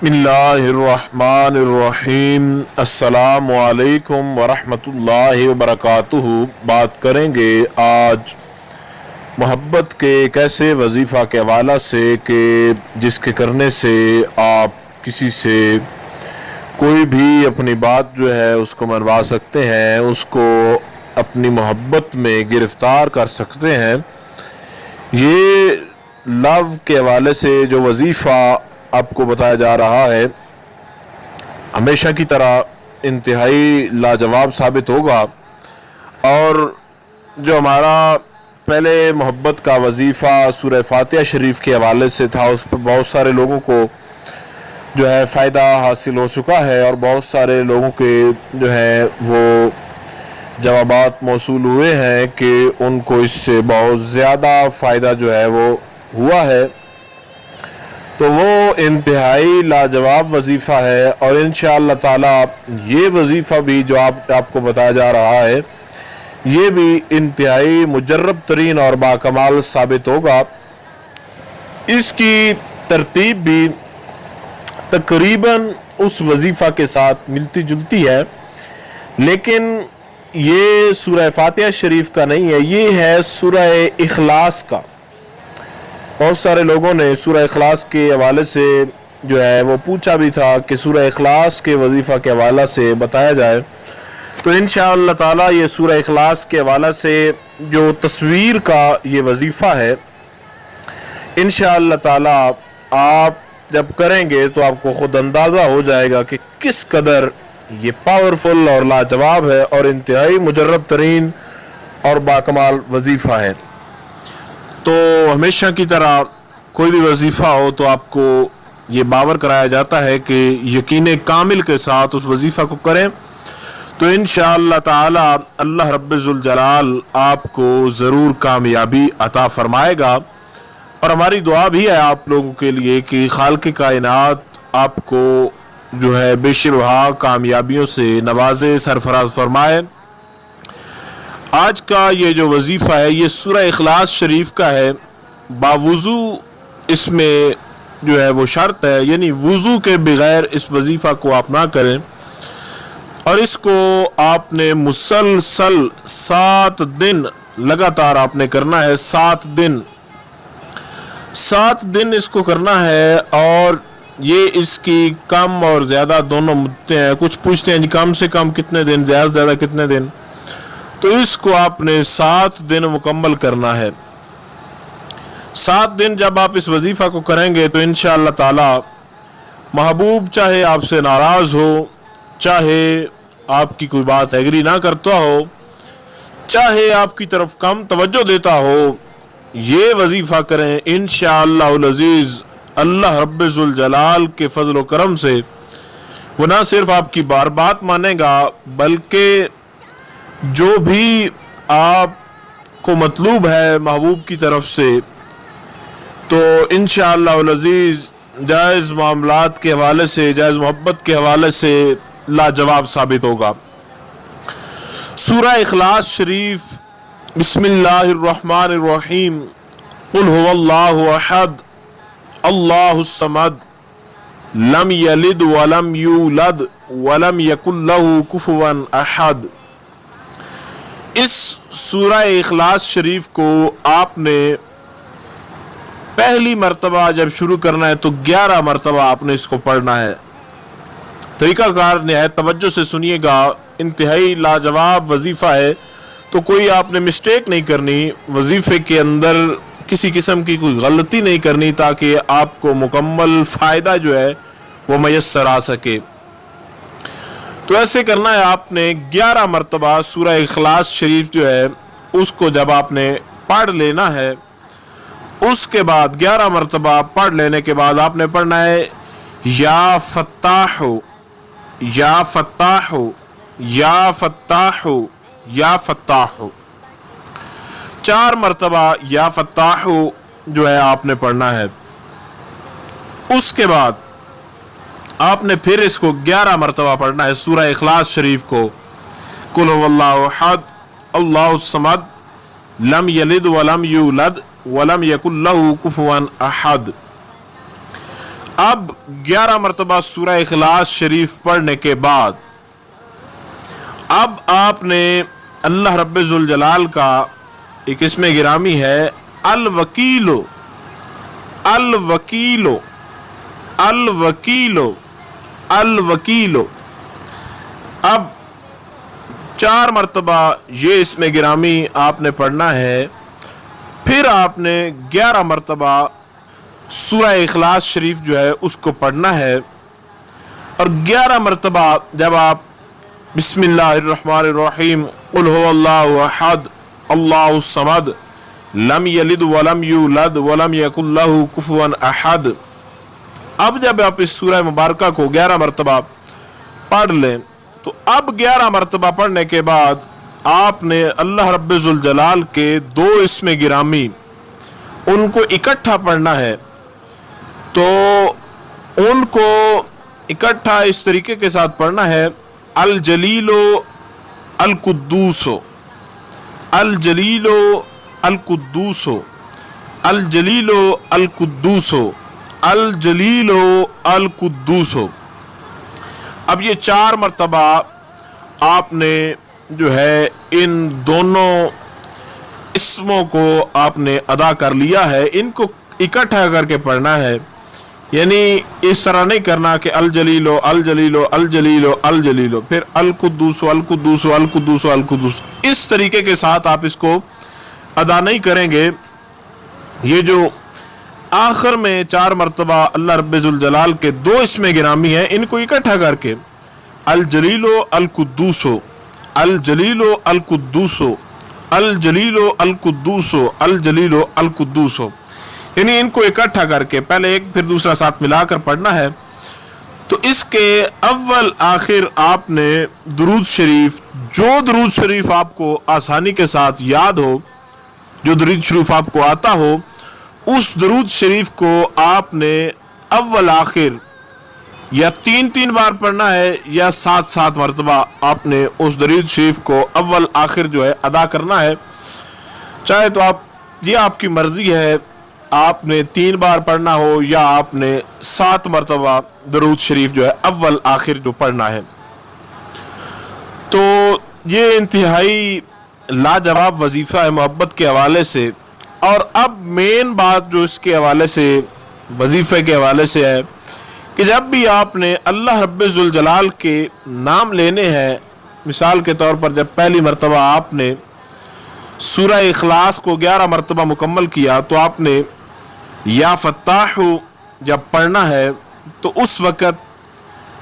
बिस्मिल्लाहिर्रहमानिर्रहीम। अस्सलाम वालेकुम वरहमतुल्लाहि वबरकातुहू। बात करेंगे आज मोहब्बत के एक ऐसे वजीफ़ा के हवाला से कि जिसके करने से आप किसी से कोई भी अपनी बात जो है उसको मनवा सकते हैं, उसको अपनी मोहब्बत में गिरफ़्तार कर सकते हैं। ये लव के हवाले से जो वजीफ़ा आपको बताया जा रहा है हमेशा की तरह इंतहाई लाजवाब साबित होगा। और जो हमारा पहले मोहब्बत का वजीफ़ा सूरह फातिहा शरीफ के हवाले से था, उस पर बहुत सारे लोगों को जो है फ़ायदा हासिल हो चुका है और बहुत सारे लोगों के जो है वो जवाबात मौसूल हुए हैं कि उनको इससे बहुत ज़्यादा फ़ायदा जो है वो हुआ है। तो वो इंतहाई लाजवाब वजीफ़ा है और इंशाअल्लाह ताला ये वजीफ़ा भी जो आपको बताया जा रहा है ये भी इंतहाई मुजर्रब तरीन और बाकमाल साबित होगा। इसकी तरतीब भी तकरीबन उस वजीफ़ा के साथ मिलती जुलती है, लेकिन ये सूरह फातिहा शरीफ का नहीं है, ये है सूरह इखलास का। बहुत सारे लोगों ने सूरह इखलास के हवाले से जो है वो पूछा भी था कि सूरह इखलास के वजीफ़ा के हवाला से बताया जाए। तो इंशाअल्लाह ताला ये सूरह इखलास के हवाला से जो तस्वीर का ये वजीफ़ा है इंशाअल्लाह ताला आप जब करेंगे तो आपको ख़ुद अंदाज़ा हो जाएगा कि किस कदर ये पावरफुल और लाजवाब है और इंतहाई मुजर्रब तरीन और बाकमाल वजीफ़ा है। तो हमेशा की तरह कोई भी वजीफ़ा हो तो आपको ये बावर कराया जाता है कि यकीन कामिल के साथ उस वजीफ़ा को करें, तो इंशाअल्लाह ताला अल्लाह रब्बुल जलाल आपको ज़रूर कामयाबी अता फरमाएगा। और हमारी दुआ भी है आप लोगों के लिए कि खालिक़ कायनात आपको जो है बेशुबहा कामयाबियों से नवाज़े, सरफराज फरमाए। आज का ये जो वजीफ़ा है ये सूरह इखलास शरीफ का है। बावुज़ू इसमें जो है वो शर्त है, यानी वुज़ू के बगैर इस वजीफ़ा को आप ना करें और इसको आपने मुसलसल 7 दिन लगातार आपने करना है। 7 दिन इसको करना है। और ये इसकी कम और ज़्यादा दोनों मुद्दे हैं। कुछ पूछते हैं कम से कम कितने दिन, ज़्यादा से ज़्यादा कितने दिन, तो इसको आपने 7 दिन मुकम्मल करना है। 7 दिन जब आप इस वजीफ़ा को करेंगे तो इंशाअल्लाह ताला महबूब चाहे आपसे नाराज़ हो, चाहे आपकी कोई बात एग्री ना करता हो, चाहे आपकी तरफ कम तवज्जो देता हो, ये वजीफ़ा करें इंशाअल्लाहुल अज़ीज़ अल्लाह रब्बुल जलाल के फजल व करम से वो ना सिर्फ आपकी बार बात मानेगा बल्कि जो भी आपको मतलूब है महबूब की तरफ से, तो इंशाअल्लाहुल अज़ीज़ जायज़ मामलात के हवाले से, जायज़ मोहब्बत के हवाले से लाजवाब साबित होगा। सूरह इखलास शरीफ, बिस्मिल्लाहिर्रहमानिर्रहीम। कुल हुवल्लाहु अहद अल्लाहुस समद लम यलिद वलम यूलद वलम यकुल लहू कुफुवन अहद। इस सूरह इखलास शरीफ को आपने पहली मर्तबा जब शुरू करना है तो 11 मर्तबा आपने इसको पढ़ना है। तरीक़ाकार निहायत तवज्जो से सुनिएगा, इंतहाई लाजवाब वजीफ़ा है, तो कोई आपने मिस्टेक नहीं करनी, वजीफ़े के अंदर किसी किस्म की कोई गलती नहीं करनी ताकि आपको मुकम्मल फ़ायदा जो है वो मैसर आ सके। तो ऐसे करना है, आपने 11 मरतबा सूरह इखलास शरीफ जो है उसको जब आपने पढ़ लेना है, उसके बाद 11 मरतबा पढ़ लेने के बाद आपने पढ़ना है या फत्ताहु या फत्ताहु या फत्ताहु या फत्ताहु। 4 मरतबा या फत्ताहु जो है आपने पढ़ना है। उसके बाद आपने फिर इसको 11 मरतबा पढ़ना है सूरह इखलास शरीफ को। कुल हुवल्लाहु अहद अल्लाहुस समद लम यलिद वलम यूलद वलम यकुल लहू कुफुवन अहद। अब 11 मरतबा सूरह इखलास शरीफ पढ़ने के बाद अब आपने अल्लाह रब्बे जुल जलाल का एक इसमें गिरामी है अल वकीलो, अल वकीलो, अल वकीलो, अल वकीलो। अब 4 मरतबा ये इसमें गिरामी आपने पढ़ना है। फिर आपने 11 मरतबा सूरह इखलास शरीफ जो है उसको पढ़ना है। और 11 मरतबा जब आप बिस्मिल्लाहिर्रहमानिर्रहीम कुल हुवल्लाहु अहद अल्लाहुस समद लम यलिद वलम यूलद वलम यकुल लहू कुफुवन अहद, अब जब आप इस सूरह मुबारका को 11 मरतबा पढ़ लें तो अब 11 मरतबा पढ़ने के बाद आपने अल्लाह रब्बे जुल जलाल के 2 इसमें गिरामी उनको इकट्ठा पढ़ना है। तो उनको इकट्ठा इस तरीके के साथ पढ़ना है अल जलीलो अल कुद्दूसो, अल जलीलो अल कुद्दूसो, अल जलीलो अल कुद्दूसो, अल जलीलो अल कुद्दूसो। अब ये 4 मरतबा आपने जो है इन दोनों इसमों को आपने अदा कर लिया है। इनको इकट्ठा करके पढ़ना है, यानी इस तरह नहीं करना कि अल जलीलो अल जलीलो अल जलीलो अल जलीलो फिर अल कुद्दूसो अल कुद्दूसो अल कुद्दूसो अल कुद्दूसो, इस तरीके के साथ आप इसको अदा नहीं करेंगे। ये जो आखिर में 4 मरतबा अल्लाह रब्बे जुल जलाल के 2 इसमें गिरामी हैं, इनको इकट्ठा करके अल जलीलो अल कुद्दूसो, अल जलीलो अल कुद्दूसो, अल जलीलो अल कुद्दूसो, अल जलीलो अल कुद्दूसो, यानी इनको इकट्ठा करके पहले एक फिर दूसरा साथ मिलाकर पढ़ना है। तो इसके अव्वल आखिर आपने दुरूद शरीफ, जो दुरूद शरीफ आपको आसानी के साथ याद हो, जो दुरूद शरीफ आपको आता हो, उस दुरूद शरीफ को आपने अव्वल आखिर या 3-3 बार पढ़ना है या 7-7 मरतबा आपने उस दुरूद शरीफ को अव्वल आखिर जो है अदा करना है। चाहे तो आप, ये आपकी मर्जी है, आपने 3 बार पढ़ना हो या आपने 7 मरतबा दुरूद शरीफ जो है अव्वल आखिर जो पढ़ना है। तो ये इंतहाई लाजवाब वजीफ़ा है मोहब्बत के हवाले से। और अब मेन बात जो इसके हवाले से, वजीफ़े के हवाले से है कि जब भी आपने अल्लाह रब्बे जुल जलाल के नाम लेने हैं, मिसाल के तौर पर जब पहली मरतबा आपने सूरह इखलास को 11 मरतबा मुकम्मल किया तो आपने या फत्ताहु जब पढ़ना है, तो उस वक़्त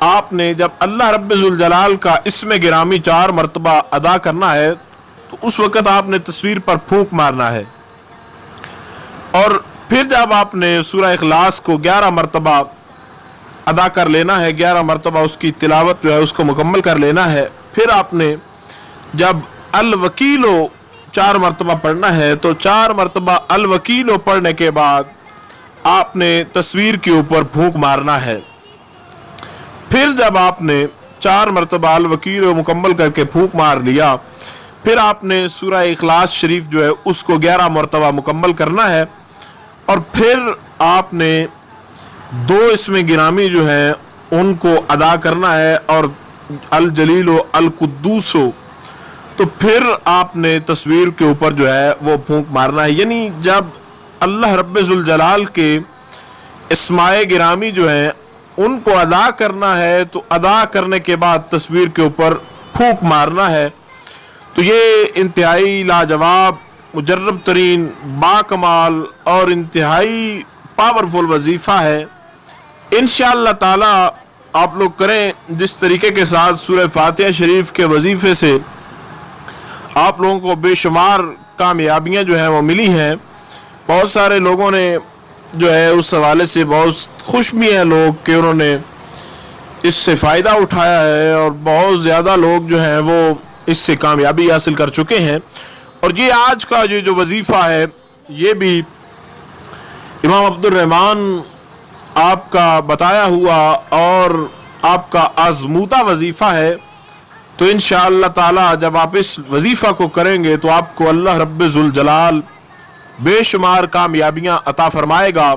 आपने जब अल्लाह रब्बे जुल जलाल का इसमें गिरामी 4 मरतबा अदा करना है तो उस वक़्त आपने तस्वीर पर फूंक मारना है। और फिर जब आपने सूरह इखलास को 11 मरतबा अदा कर लेना है, 11 मरतबा उसकी तिलावत जो है उसको मुकम्मल कर लेना है, फिर आपने जब अल वकीलो 4 मरतबा पढ़ना है तो 4 मरतबा अल वकीलो पढ़ने के बाद आपने तस्वीर के ऊपर फूंक मारना है। फिर जब आपने 4 मरतबा अल वकीलो मुकम्मल करके फूंक मार लिया, फिर आपने सूरह इखलास शरीफ जो है उसको 11 मरतबा मुकम्मल करना है। और फिर आपने 2 इसमें गिरामी जो हैं उनको अदा करना है और अल जलीलो अल कुद्दूसो, तो फिर आपने तस्वीर के ऊपर जो है वो फूंक मारना है। यानी जब अल्लाह रब्बे जुल जलाल के इस्माए गिरामी जो हैं उनको अदा करना है तो अदा करने के बाद तस्वीर के ऊपर फूंक मारना है। तो ये इंतहाई लाजवाब, मुजर्रब तरीन, बाकमाल और इंतहाई पावरफुल वजीफ़ा है। इंशाअल्लाह ताला आप लोग करें जिस तरीके के साथ सूरह फातिहा शरीफ के वजीफ़े से आप लोगों को बेशुमार कामयाबियाँ जो हैं वो मिली हैं। बहुत सारे लोगों ने जो है उस हवाले से बहुत खुश भी हैं लोग कि उन्होंने इससे फ़ायदा उठाया है और बहुत ज़्यादा लोग जो हैं वो इससे कामयाबी हासिल कर चुके हैं। और ये आज का जो वजीफ़ा है ये भी इमाम अब्दुल रहमान आपका बताया हुआ और आपका आज़मूदा वजीफ़ा है। तो इंशाअल्लाह ताला जब आप इस वजीफ़ा को करेंगे तो आपको अल्लाह रब्बे जुल जलाल बेशुमार कामयाबियाँ अता फरमाएगा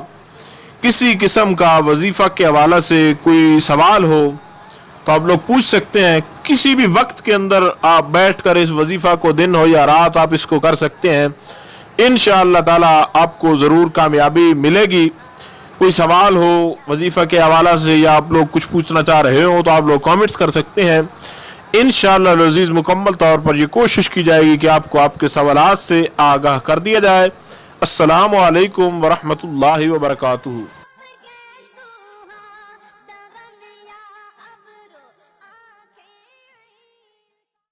किसी किस्म का वजीफ़ा के हवाला से कोई सवाल हो तो आप लोग पूछ सकते हैं। किसी भी वक्त के अंदर आप बैठकर इस वजीफ़ा को, दिन हो या रात, आप इसको कर सकते हैं। इंशाअल्लाह ताला आपको ज़रूर कामयाबी मिलेगी। कोई सवाल हो वजीफ़ा के हवाला से या आप लोग कुछ पूछना चाह रहे हो तो आप लोग कमेंट्स कर सकते हैं। इंशाअल्लाह अज़ीज़ मुकम्मल तौर पर ये कोशिश की जाएगी कि आपको आपके सवालात से आगाह कर दिया जाए। अस्सलामु अलैकुम वरहमतुल्लाहि वबरकातुहू।